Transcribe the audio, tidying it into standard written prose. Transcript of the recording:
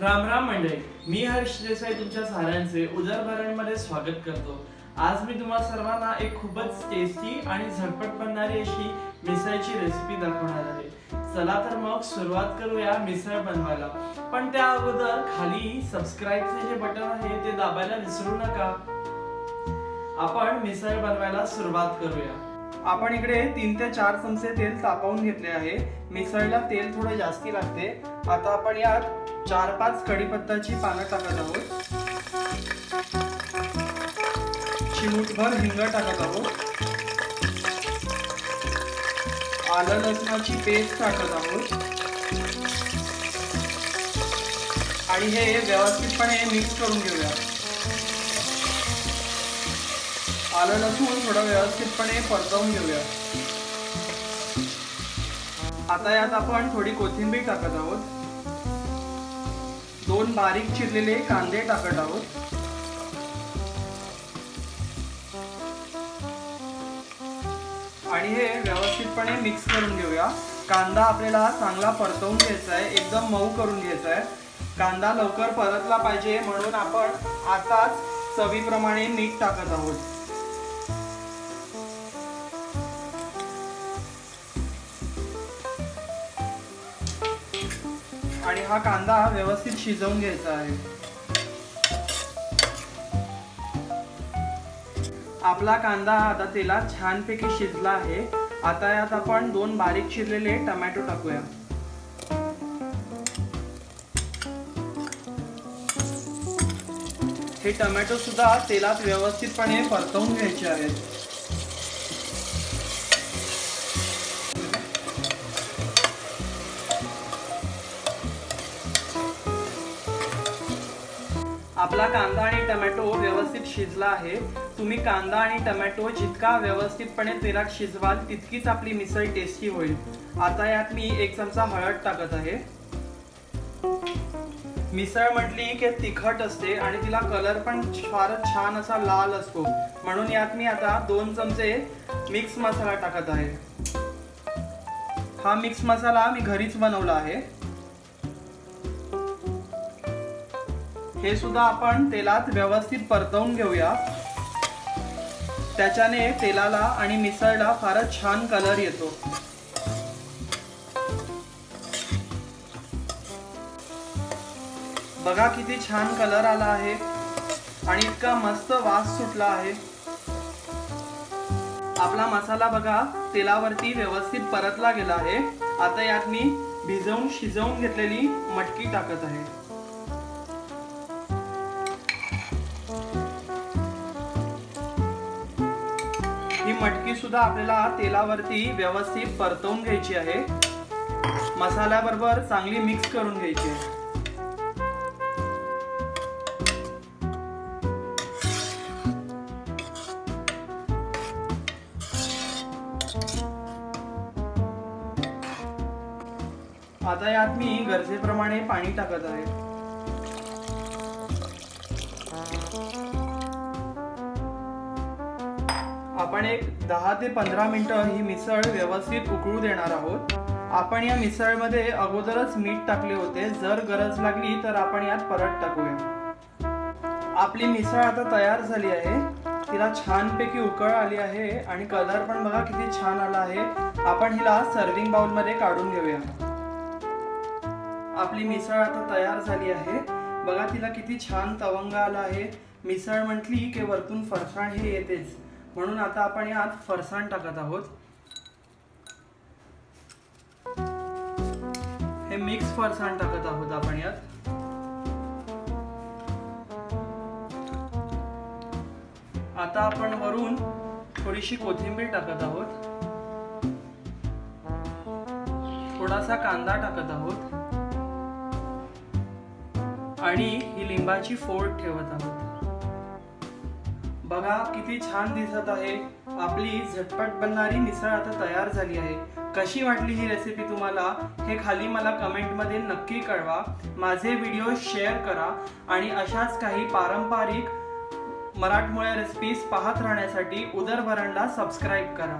राम राम मंडळी, मी हर्ष देसाई तुमच्या साऱ्यांचे उदरभरणमध्ये स्वागत करतो। आज मी तुम्हा सर्वांना एक खूपच टेस्टी आणि झटपट बनणारी अशी मिसळची रेसिपी दाखवणार आहे। चला तर मग सुरुवात करूया मिसळ बनवायला। पण त्या अगोदर खाली सबस्क्राइबचे जे बटन आहे ते दाबायला विसरू नका। आपण मिसळ बनवायला सुरुवात करूया। आपण इकडे 3 ते 4 चमचे तेल तापवून घेतले आहे। मिसळला तेल थोडे जास्ती लागते। आता आपण यात 4-5 कढीपत्त्याची पानं टाकत आहोत, चिमूटभर हिंग टाकत आहोत, आलं लसणाची पेस्ट टाकत आहोत आणि हे व्यवस्थितपणे मिक्स करून घेऊया। आलं लसूण थोडं व्यवस्थितपणे परतवून घेऊया। आता यात आपण थोडी कोथिंबीर टाकत आहोत, 2 बारीक चिरलेले कांदे टाकत आहोत, आणि हे व्यवस्थितपणे मिक्स करून घेऊया। कांदा आपल्याला चांगला परतवून घ्यायचा आहे, एकदम मऊ करून घ्यायचा आहे। कांदा लवकर परतला पाहिजे म्हणून आपण आताच चवीप्रमाणे मीठ टाकत आहोत। आणि हा कांदा व्यवस्थित शिजवून घ्यायचा आहे। आपला कांदा आता तेलात छानपैकी शिजला आहे। आता यात आपण 2 बारीक चिरलेले टोमॅटो टाकूया। हे टोमॅटो सुद्धा तेलात व्यवस्थितपणे परतवून घ्यायचे आहेत। आपला कांदा आणि टोमॅटो व्यवस्थित शिजला आहे। तुम्ही कांदा आणि टोमॅटो जितका व्यवस्थितपणे तेलात शिजवाल तितकीच आपली मिसळ टेस्टी होईल। आता यात मी 1 चमचा हळद टाकत आहे। मिसळ म्हटली की तिखट असते आणि तिला कलर पण फारच छान असा लाल असतो, म्हणून यात मी आता 2 चमचे मिक्स मसाला टाकत आहे। हा मिक्स मसाला मी घरीच बनवला आहे। हे सुद्धा आपण तेलात व्यवस्थित परतवून घेऊया। त्याच्याने तेलाला आणि मिसळला फारच छान कलर येतो। बघा किती छान कलर आला आहे आणि इतका मस्त वास सुटला आहे। आपला मसाला बघा तेलावरती व्यवस्थित परतला गेला आहे। आता यात मी भिजवून शिजवून घेतलेली मटकी टाकत आहे। ही मटकी सुद्धा आपल्याला तेलावरती व्यवस्थित परतवून घ्यायची आहे। मसाल्याबरोबर चांगली मिक्स करून घ्यायची आहे। आता यात मी गरजेप्रमाणे पाणी टाकत आहे। आपण एक 10 ते 15 मिनिटं ही मिसळ व्यवस्थित उकळू देणार आहोत। आपण या मिसळमध्ये अगोदरच मीठ टाकले होते, जर गरज लागली तर आपण यात परत टाकूया। आपली मिसळ आता तयार झाली आहे। तिला छानपैकी उकळ आली आहे आणि कलर पण बघा किती छान आला आहे। आपण हिला सर्विंग बाउल मध्ये काढून घेऊया। आपली मिसळ आता तयार झाली आहे। बघा तिला किती छान तवंग आला आहे। मिसळ म्हटली की वरतून फरसाण हे येतेच, म्हणून आता आपण यात फरसाण टाकत आहोत। हे मिक्स फरसाण टाकत आहोत आपण यात। आता आपण वरून थोडीशी कोथिंबीर टाकत आहोत, थोडासा कांदा टाकत आहोत आणि ही लिंबाची फोड ठेवत आहोत। बघा किती छान दिसत आहे। आपली झटपट बनणारी मिसळ आता तयार झाली आहे। कशी वाटली ही रेसिपी तुम्हाला हे खाली मला कमेंट मध्ये नक्की कळवा। माझे व्हिडिओ शेअर करा आणि अशाच काही पारंपरिक मराठमोळ्या रेसिपीज पाहत राहण्यासाठी उदरभरणला सबस्क्राइब करा।